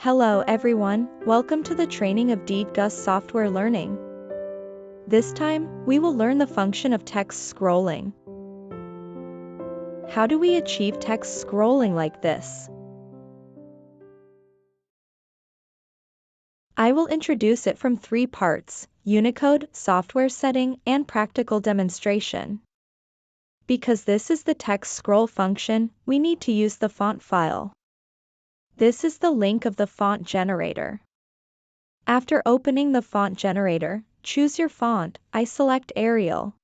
Hello everyone, welcome to the training of DWIN software learning. This time, we will learn the function of text scrolling. How do we achieve text scrolling like this? I will introduce it from three parts: Unicode, software setting, and practical demonstration. Because this is the text scroll function, we need to use the font file. This is the link of the font generator. After opening the font generator, choose your font. I select Arial.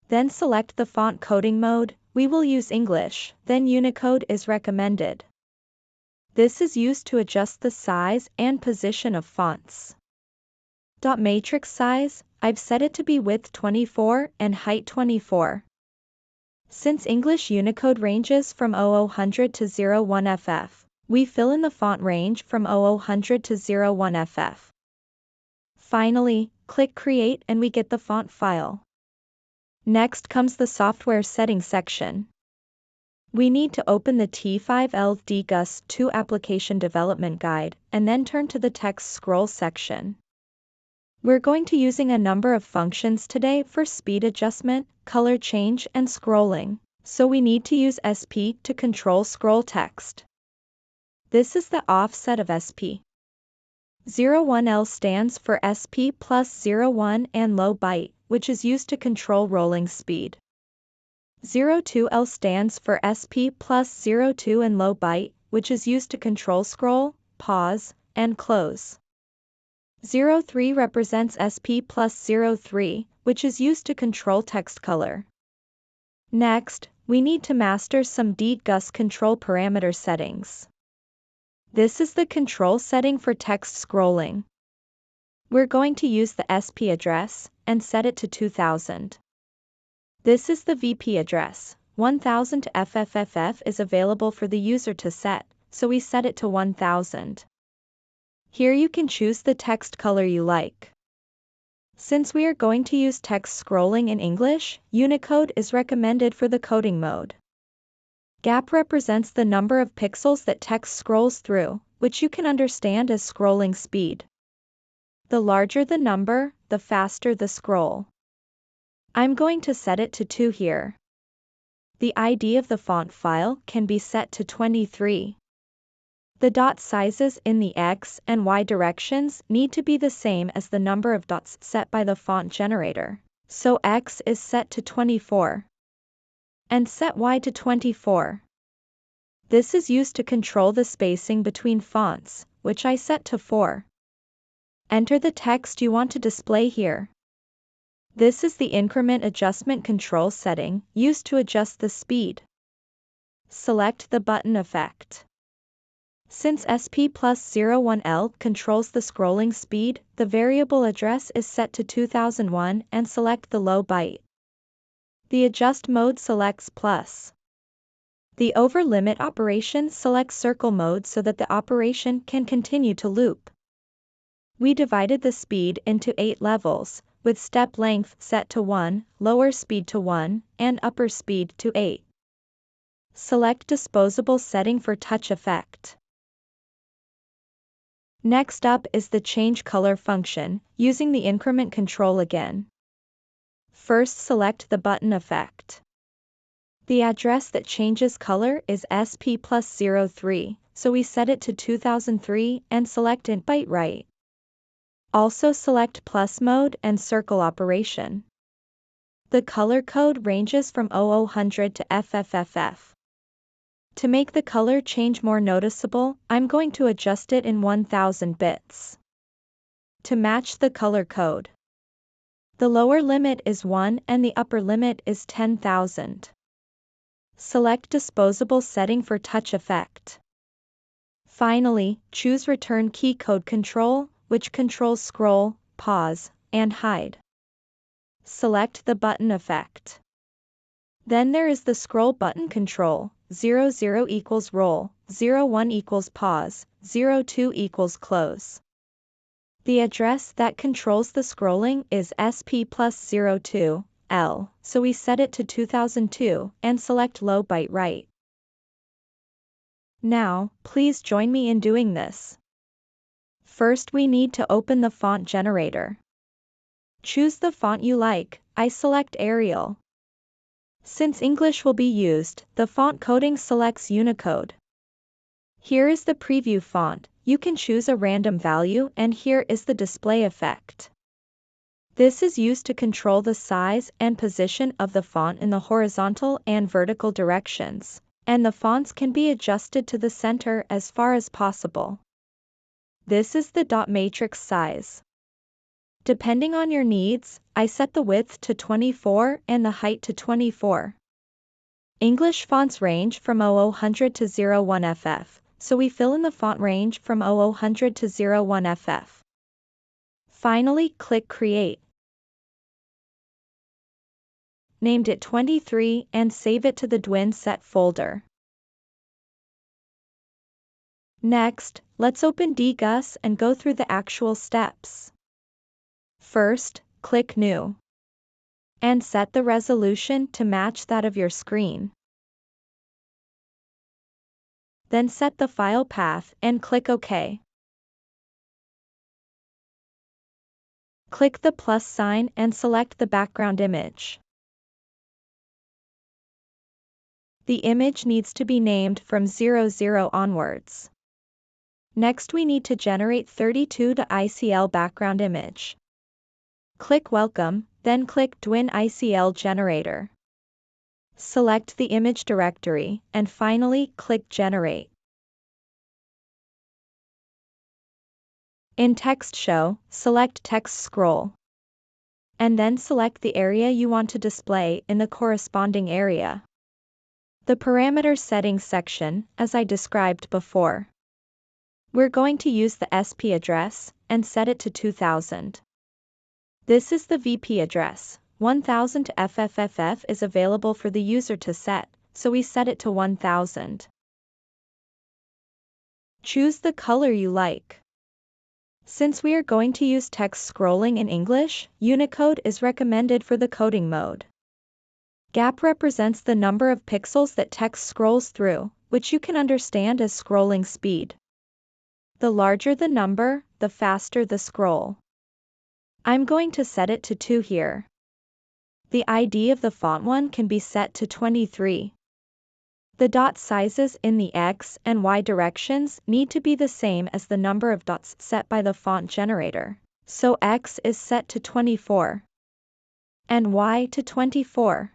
Then select the font coding mode. We will use English, then Unicode is recommended. This is used to adjust the size and position of fonts. Matrix size, I've set it to be width 24 and height 24. Since English Unicode ranges from 0000 to 01FF, we fill in the font range from 0000 to 01FF. Finally, click Create and we get the font file. Next comes the software settings section. We need to open the T5L DGUS 2 application development guide and then turn to the text scroll section. We're going to using a number of functions today for speed adjustment, color change, and scrolling, so we need to use SP to control scroll text. This is the offset of SP. 01L stands for SP plus 01 and low byte, which is used to control rolling speed. 02L stands for SP plus 02 and low byte, which is used to control scroll, pause, and close. 03 represents SP plus 03, which is used to control text color. Next, we need to master some DWIN control parameter settings. This is the control setting for text scrolling. We're going to use the SP address and set it to 2000. This is the VP address. 1000 to FFFF is available for the user to set, so we set it to 1000. Here you can choose the text color you like. Since we are going to use text scrolling in English, Unicode is recommended for the coding mode. Gap represents the number of pixels that text scrolls through, which you can understand as scrolling speed. The larger the number, the faster the scroll. I'm going to set it to 2 here. The ID of the font file can be set to 23. The dot sizes in the X and Y directions need to be the same as the number of dots set by the font generator, so X is set to 24. And set Y to 24. This is used to control the spacing between fonts, which I set to 4. Enter the text you want to display here. This is the increment adjustment control setting, used to adjust the speed. Select the button effect. Since SP plus 01L controls the scrolling speed, the variable address is set to 2001 and select the low byte. The adjust mode selects plus. The over limit operation selects circle mode so that the operation can continue to loop. We divided the speed into 8 levels, with step length set to 1, lower speed to 1, and upper speed to 8. Select disposable setting for touch effect. Next up is the change color function, using the increment control again. First select the button effect. The address that changes color is SP plus 03, so we set it to 2003 and select int byte right. Also select plus mode and circle operation. The color code ranges from 0000 to FFFF. To make the color change more noticeable, I'm going to adjust it in 1000 bits. To match the color code. The lower limit is 1 and the upper limit is 10,000. Select disposable setting for touch effect. Finally, choose return key code control, which controls scroll, pause, and hide. Select the button effect. Then there is the scroll button control. 00 equals roll, 01 equals pause, 02 equals close. The address that controls the scrolling is SP plus 02, L, so we set it to 2002 and select low byte right. Now, please join me in doing this. First, we need to open the font generator. Choose the font you like. I select Arial. Since English will be used, the font coding selects Unicode. Here is the preview font. You can choose a random value, and here is the display effect. This is used to control the size and position of the font in the horizontal and vertical directions, and the fonts can be adjusted to the center as far as possible. This is the dot matrix size. Depending on your needs, I set the width to 24 and the height to 24. English fonts range from 0000 to 01FF, so we fill in the font range from 0000 to 01FF. Finally, click Create. Named it 23 and save it to the DWIN set folder. Next, let's open DGUS and go through the actual steps. First, click New. And set the resolution to match that of your screen. Then set the file path and click OK. Click the plus sign and select the background image. The image needs to be named from 00 onwards. Next, we need to generate 32 to ICL background image. Click Welcome, then click DWIN ICL Generator. Select the image directory, and finally click Generate. In Text Show, select Text Scroll. And then select the area you want to display in the corresponding area. The Parameter Settings section, as I described before. We're going to use the SP address, and set it to 2000. This is the VP address. 1000 to FFFF is available for the user to set, so we set it to 1000. Choose the color you like. Since we are going to use text scrolling in English, Unicode is recommended for the coding mode. Gap represents the number of pixels that text scrolls through, which you can understand as scrolling speed. The larger the number, the faster the scroll. I'm going to set it to 2 here. The ID of the font one can be set to 23. The dot sizes in the X and Y directions need to be the same as the number of dots set by the font generator, so X is set to 24. And Y to 24.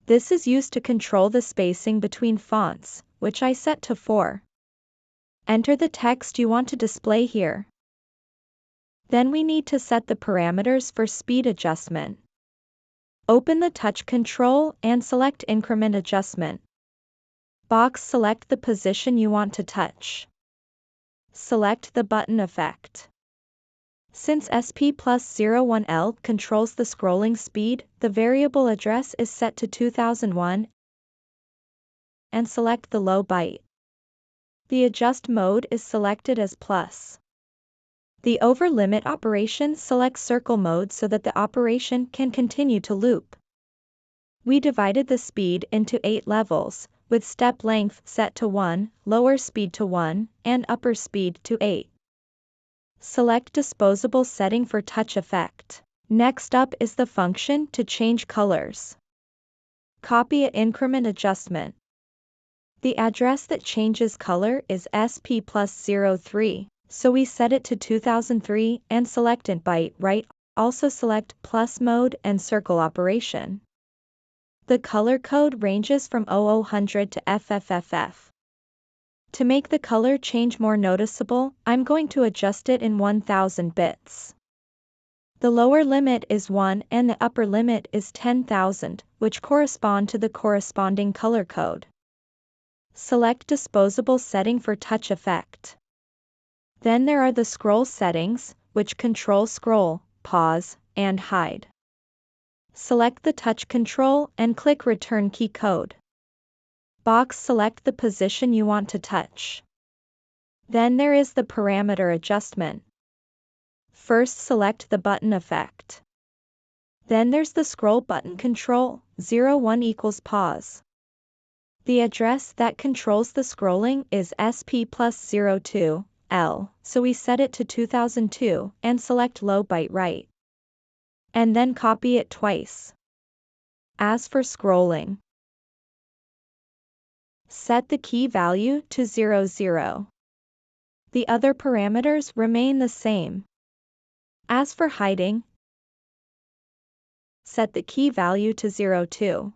This is used to control the spacing between fonts, which I set to 4. Enter the text you want to display here. Then we need to set the parameters for speed adjustment. Open the touch control and select Increment Adjustment. Box select the position you want to touch. Select the button effect. Since SP plus 01L controls the scrolling speed, the variable address is set to 2001 and select the low byte. The adjust mode is selected as plus. The over limit operation selects circle mode so that the operation can continue to loop. We divided the speed into 8 levels, with step length set to 1, lower speed to 1, and upper speed to 8. Select disposable setting for touch effect. Next up is the function to change colors. Copy at increment adjustment. The address that changes color is SP plus 03, so we set it to 2003 and select int byte right, also select plus mode and circle operation. The color code ranges from 0000 to FFFF. To make the color change more noticeable, I'm going to adjust it in 1000 bits. The lower limit is 1 and the upper limit is 10,000, which correspond to the corresponding color code. Select disposable setting for touch effect. Then there are the scroll settings, which control scroll, pause, and hide. Select the touch control and click Return Key Code. Box select the position you want to touch. Then there is the parameter adjustment. First select the button effect. Then there's the scroll button control, 01 equals pause. The address that controls the scrolling is SP+02L, so we set it to 2002 and select low byte write. And then copy it twice. As for scrolling, set the key value to 00. The other parameters remain the same. As for hiding, set the key value to 02.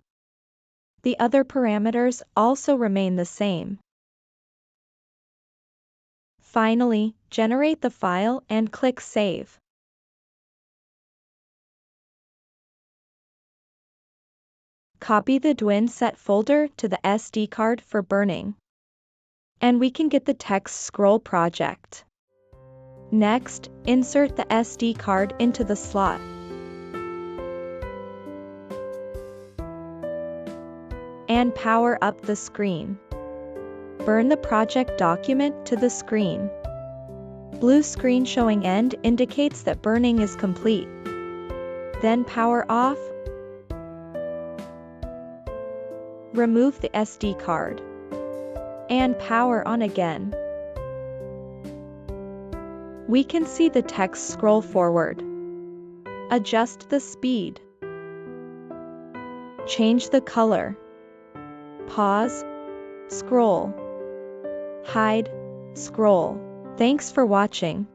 The other parameters also remain the same. Finally, generate the file and click Save. Copy the DWIN set folder to the SD card for burning. And we can get the text scroll project. Next, insert the SD card into the slot. And power up the screen. Burn the project document to the screen. Blue screen showing end indicates that burning is complete. Then power off. Remove the SD card. And power on again. We can see the text scroll forward. Adjust the speed. Change the color. Pause. Scroll. Hide. Scroll. Thanks for watching.